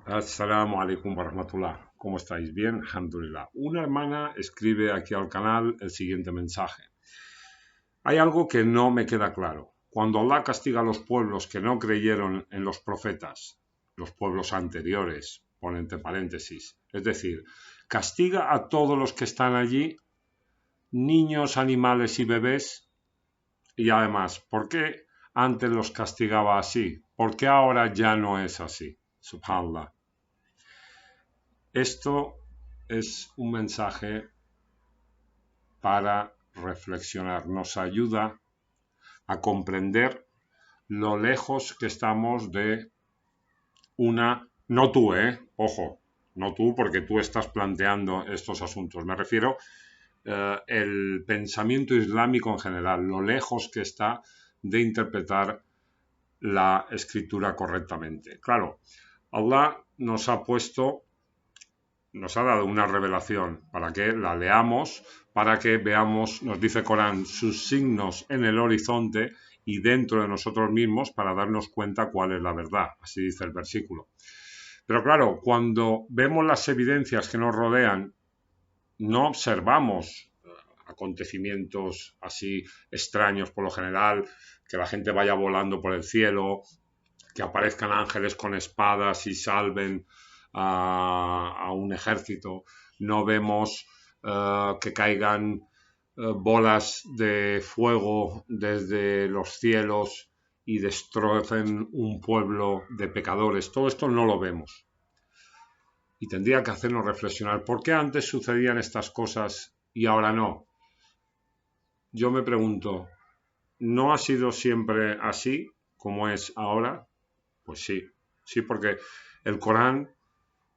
Assalamu alaikum warahmatullah. ¿Cómo estáis? Bien, alhamdulillah. Una hermana escribe aquí al canal el siguiente mensaje. Hay algo que no me queda claro. Cuando Allah castiga a los pueblos que no creyeron en los profetas, los pueblos anteriores, pone entre paréntesis, es decir, castiga a todos los que están allí, niños, animales y bebés, y además, ¿por qué antes los castigaba así? ¿Por qué ahora ya no es así? Subhanallah. Esto es un mensaje para reflexionar, nos ayuda a comprender lo lejos que estamos de no tú, ojo, no tú porque tú estás planteando estos asuntos, me refiero el pensamiento islámico en general, lo lejos que está de interpretar la escritura correctamente. Claro, Allah nos ha dado una revelación para que la leamos, para que veamos, nos dice Corán, sus signos en el horizonte y dentro de nosotros mismos para darnos cuenta cuál es la verdad, así dice el versículo. Pero claro, cuando vemos las evidencias que nos rodean, no observamos acontecimientos así extraños por lo general, que la gente vaya volando por el cielo, que aparezcan ángeles con espadas y salven a un ejército. No vemos que caigan bolas de fuego desde los cielos y destrocen un pueblo de pecadores. Todo esto no lo vemos. Y tendría que hacernos reflexionar. ¿Por qué antes sucedían estas cosas y ahora no? Yo me pregunto, ¿no ha sido siempre así como es ahora? Pues sí, sí, porque el Corán,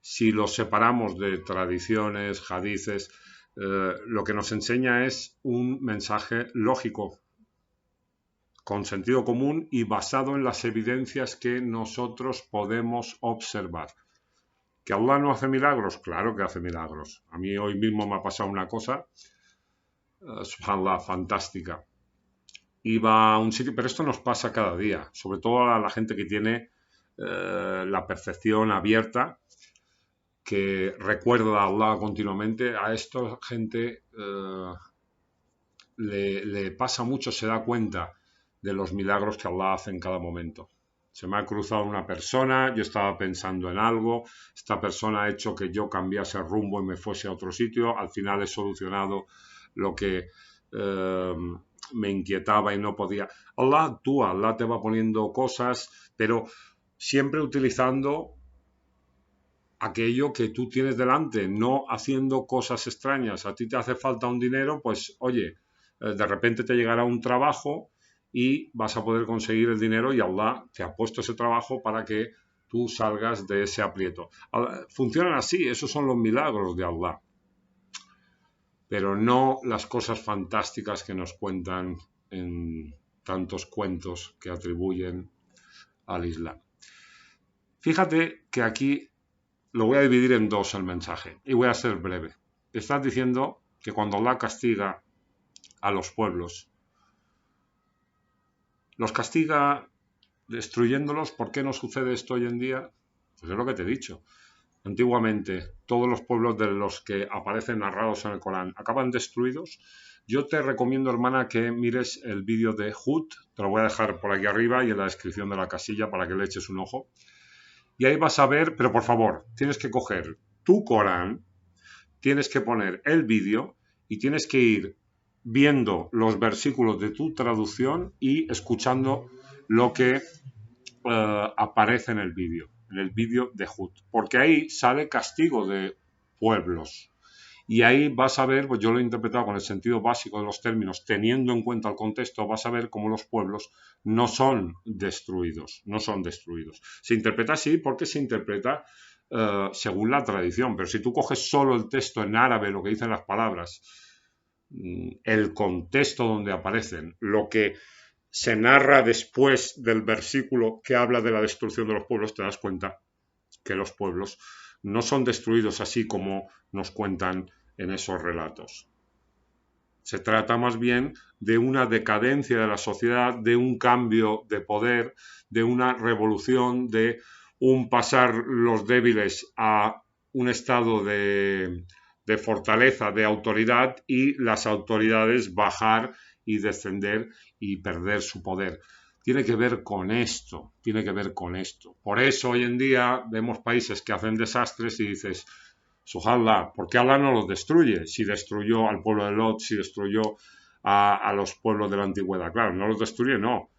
si lo separamos de tradiciones, hadices, lo que nos enseña es un mensaje lógico, con sentido común y basado en las evidencias que nosotros podemos observar. ¿Que Allah no hace milagros? Claro que hace milagros. A mí hoy mismo me ha pasado una cosa, subhanallah, fantástica. Iba a un sitio, pero esto nos pasa cada día, sobre todo a la gente que tiene la percepción abierta, que recuerda a Allah continuamente. A esta gente le pasa mucho, se da cuenta de los milagros que Allah hace en cada momento. Se me ha cruzado una persona, yo estaba pensando en algo, esta persona ha hecho que yo cambiase el rumbo y me fuese a otro sitio, al final he solucionado lo que me inquietaba y no podía. Allah actúa, Allah te va poniendo cosas, pero siempre utilizando aquello que tú tienes delante, no haciendo cosas extrañas. A ti te hace falta un dinero, pues oye, de repente te llegará un trabajo y vas a poder conseguir el dinero y Allah te ha puesto ese trabajo para que tú salgas de ese aprieto. Funcionan así, esos son los milagros de Allah, pero no las cosas fantásticas que nos cuentan en tantos cuentos que atribuyen al Islam. Fíjate que aquí lo voy a dividir en dos el mensaje y voy a ser breve. Estás diciendo que cuando Allah castiga a los pueblos, los castiga destruyéndolos. ¿Por qué no sucede esto hoy en día? Pues es lo que te he dicho. Antiguamente, todos los pueblos de los que aparecen narrados en el Corán acaban destruidos. Yo te recomiendo, hermana, que mires el vídeo de Hud. Te lo voy a dejar por aquí arriba y en la descripción de la casilla para que le eches un ojo. Y ahí vas a ver, pero por favor, tienes que coger tu Corán, tienes que poner el vídeo y tienes que ir viendo los versículos de tu traducción y escuchando lo que aparece en el vídeo de Hud, porque ahí sale castigo de pueblos. Y ahí vas a ver, pues yo lo he interpretado con el sentido básico de los términos, teniendo en cuenta el contexto, vas a ver cómo los pueblos no son destruidos, no son destruidos. Se interpreta así porque se interpreta según la tradición, pero si tú coges solo el texto en árabe, lo que dicen las palabras, el contexto donde aparecen, lo que se narra después del versículo que habla de la destrucción de los pueblos, te das cuenta que los pueblos no son destruidos así como nos cuentan en esos relatos. Se trata más bien de una decadencia de la sociedad, de un cambio de poder, de una revolución, de un pasar los débiles a un estado de fortaleza, de autoridad, y las autoridades bajar y descender y perder su poder. Tiene que ver con esto, tiene que ver con esto. Por eso hoy en día vemos países que hacen desastres y dices, subhanallah, ¿por qué Allah no los destruye? Si destruyó al pueblo de Lot, si destruyó a los pueblos de la antigüedad. Claro, no los destruye, no.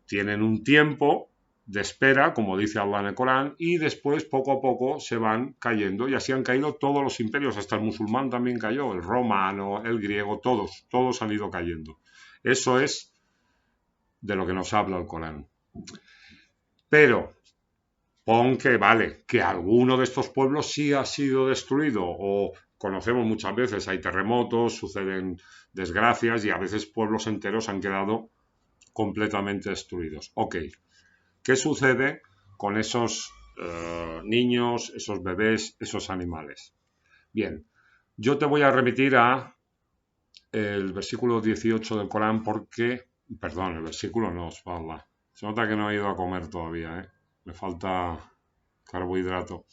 Tienen un tiempo de espera, como dice Allah en el Corán, y después poco a poco se van cayendo, y así han caído todos los imperios, hasta el musulmán también cayó, el romano, el griego, todos han ido cayendo. Eso es de lo que nos habla el Corán. Pero pon que vale, que alguno de estos pueblos sí ha sido destruido, o conocemos muchas veces, hay terremotos, suceden desgracias y a veces pueblos enteros han quedado completamente destruidos. Ok, ¿qué sucede con esos niños, esos bebés, esos animales? Bien, yo te voy a remitir a el versículo 18 del Corán porque, perdón, el versículo no, subhanallah. Se nota que no he ido a comer todavía, ¿eh? Me falta carbohidrato.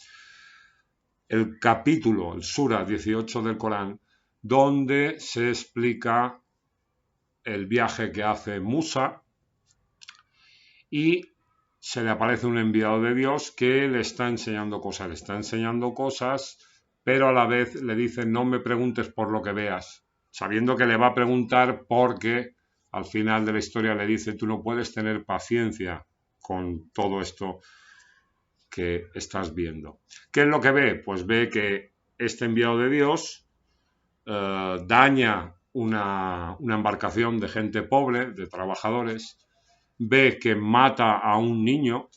El capítulo, el sura 18 del Corán, donde se explica el viaje que hace Musa y se le aparece un enviado de Dios que le está enseñando cosas, pero a la vez le dice, no me preguntes por lo que veas, sabiendo que le va a preguntar porque al final de la historia le dice, tú no puedes tener paciencia con todo esto que estás viendo. ¿Qué es lo que ve? Pues ve que este enviado de Dios daña una embarcación de gente pobre, de trabajadores, ve que mata a un niño,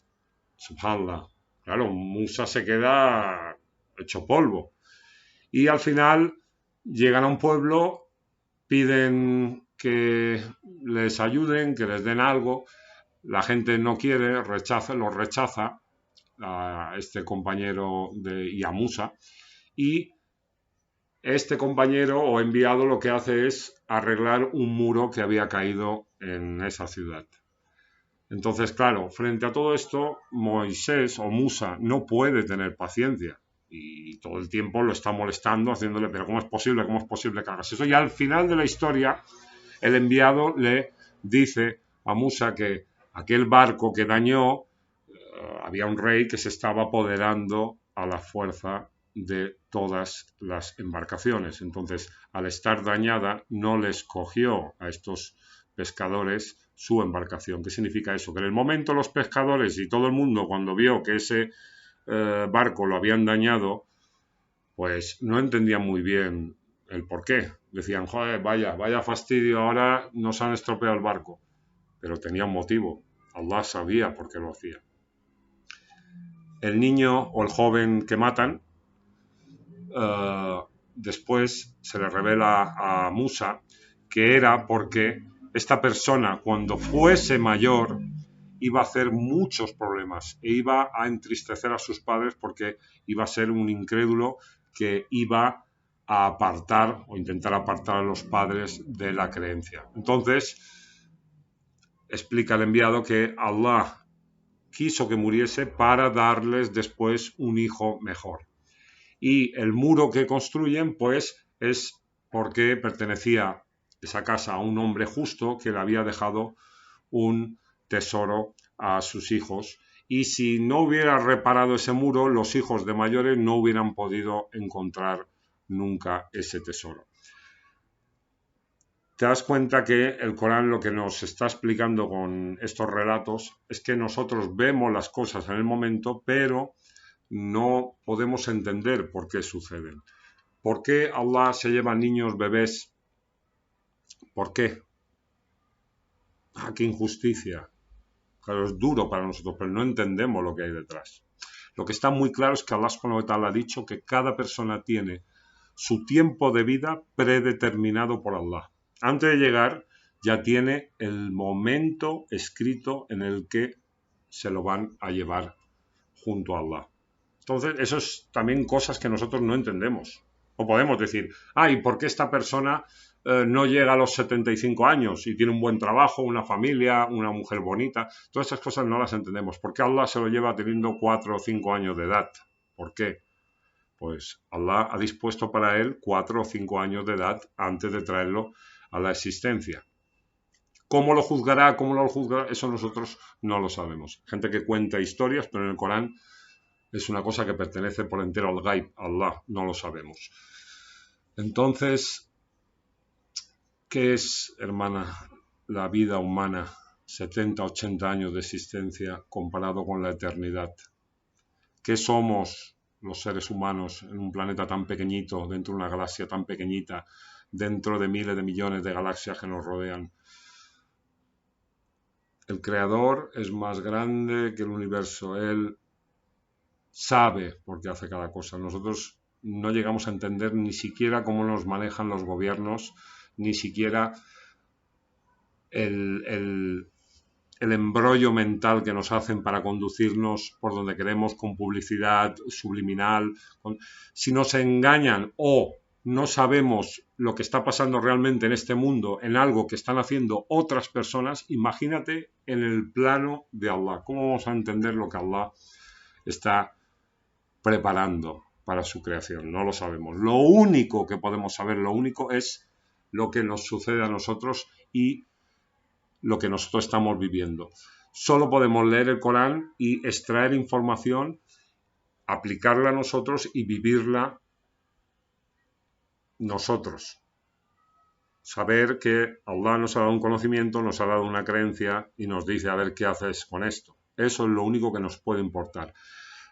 subhanallah, claro, Musa se queda hecho polvo. Y al final llegan a un pueblo, piden que les ayuden, que les den algo, la gente no quiere, los rechaza a este compañero y a Musa, y este compañero o enviado lo que hace es arreglar un muro que había caído en esa ciudad. Entonces, claro, frente a todo esto, Moisés o Musa no puede tener paciencia y todo el tiempo lo está molestando, haciéndole, pero ¿cómo es posible? ¿Cómo es posible que hagas eso? Y al final de la historia, el enviado le dice a Musa que aquel barco que dañó, había un rey que se estaba apoderando a la fuerza de todas las embarcaciones. Entonces, al estar dañada, no les cogió a estos pescadores su embarcación. ¿Qué significa eso? Que en el momento los pescadores y todo el mundo, cuando vio que ese barco lo habían dañado, pues no entendían muy bien el por qué. Decían, joder, vaya fastidio, ahora nos han estropeado el barco. Pero tenía un motivo. Allah sabía por qué lo hacía. El niño o el joven que matan, después se le revela a Musa que era porque esta persona, cuando fuese mayor, iba a hacer muchos problemas e iba a entristecer a sus padres porque iba a ser un incrédulo que iba a apartar o intentar apartar a los padres de la creencia. Entonces, explica el enviado que Allah quiso que muriese para darles después un hijo mejor. Y el muro que construyen, pues, es porque pertenecía esa casa a un hombre justo que le había dejado un tesoro a sus hijos. Y si no hubiera reparado ese muro, los hijos de mayores no hubieran podido encontrar nunca ese tesoro. Te das cuenta que el Corán lo que nos está explicando con estos relatos es que nosotros vemos las cosas en el momento, pero no podemos entender por qué suceden. ¿Por qué Allah se lleva niños, bebés? ¿Por qué? ¡Ah, qué injusticia! Claro, es duro para nosotros, pero no entendemos lo que hay detrás. Lo que está muy claro es que Allah subhanahu wa ta'ala ha dicho que cada persona tiene su tiempo de vida predeterminado por Allah. Antes de llegar, ya tiene el momento escrito en el que se lo van a llevar junto a Allah. Entonces, eso es también cosas que nosotros no entendemos. O podemos decir, ¿y por qué esta persona no llega a los 75 años y tiene un buen trabajo, una familia, una mujer bonita. Todas esas cosas no las entendemos. ¿Por qué Allah se lo lleva teniendo 4 o 5 años de edad? ¿Por qué? Pues Allah ha dispuesto para él 4 o 5 años de edad antes de traerlo a la existencia. ¿Cómo lo juzgará? ¿Cómo no lo juzgará? Eso nosotros no lo sabemos. Gente que cuenta historias, pero en el Corán es una cosa que pertenece por entero al Gaib, Allah, no lo sabemos. Entonces, ¿qué es, hermana, la vida humana? 70, 80 años de existencia comparado con la eternidad. ¿Qué somos los seres humanos en un planeta tan pequeñito, dentro de una galaxia tan pequeñita, dentro de miles de millones de galaxias que nos rodean? El Creador es más grande que el universo. Él sabe por qué hace cada cosa. Nosotros no llegamos a entender ni siquiera cómo nos manejan los gobiernos, ni siquiera el embrollo mental que nos hacen para conducirnos por donde queremos con publicidad subliminal. Si nos engañan o no sabemos lo que está pasando realmente en este mundo, en algo que están haciendo otras personas, imagínate en el plano de Allah. ¿Cómo vamos a entender lo que Allah está preparando para su creación? No lo sabemos. Lo único que podemos saber, lo único es lo que nos sucede a nosotros y lo que nosotros estamos viviendo. Solo podemos leer el Corán y extraer información, aplicarla a nosotros y vivirla nosotros. Saber que Allah nos ha dado un conocimiento, nos ha dado una creencia y nos dice a ver qué haces con esto. Eso es lo único que nos puede importar.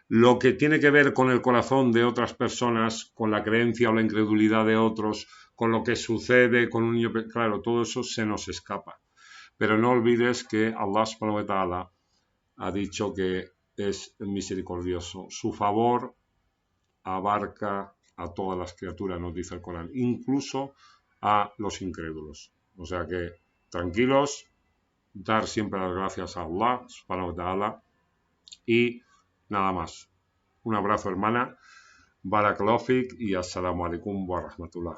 Lo que tiene que ver con el corazón de otras personas, con la creencia o la incredulidad de otros, con lo que sucede con un niño, claro, todo eso se nos escapa. Pero no olvides que Allah subhanahu wa ta'ala ha dicho que es misericordioso. Su favor abarca a todas las criaturas, nos dice el Corán, incluso a los incrédulos. O sea que tranquilos, dar siempre las gracias a Allah subhanahu wa ta'ala y nada más. Un abrazo, hermana. Barakallahu fik y assalamu alaikum wa rahmatullah.